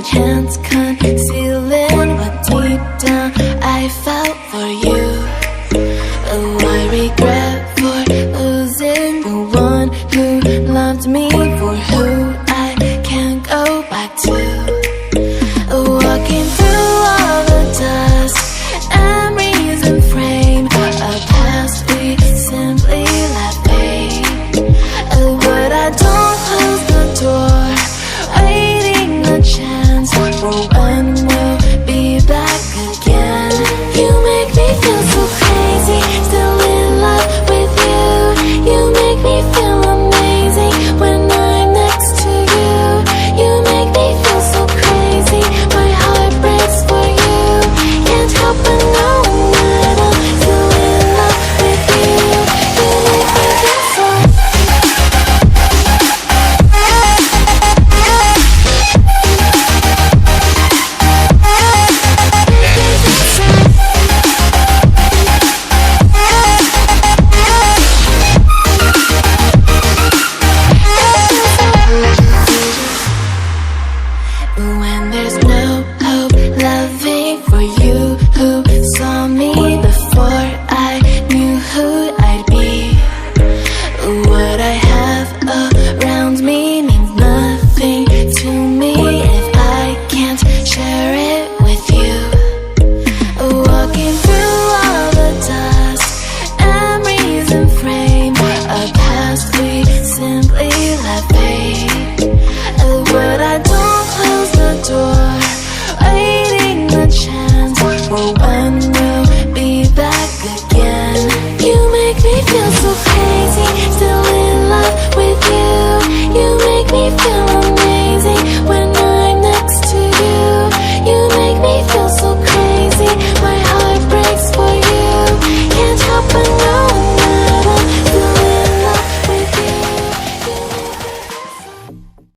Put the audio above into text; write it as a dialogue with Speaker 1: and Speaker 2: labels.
Speaker 1: hands concealing what deep down I felt for you. Oh, I regret for losing the one who loved me for who I can't go back to. Walking through all the dust, memories and frame a past we simply let fade. But I don't close the door, waiting a chance for when we'll be back again. You make me feel so crazy, still in love with you. You make me feel amazing when I'm next to you. You make me feel so crazy, my heart breaks for you. Can't help but knowing that I'm still in love with you. You make me feel so. When there's no hope, loving for you who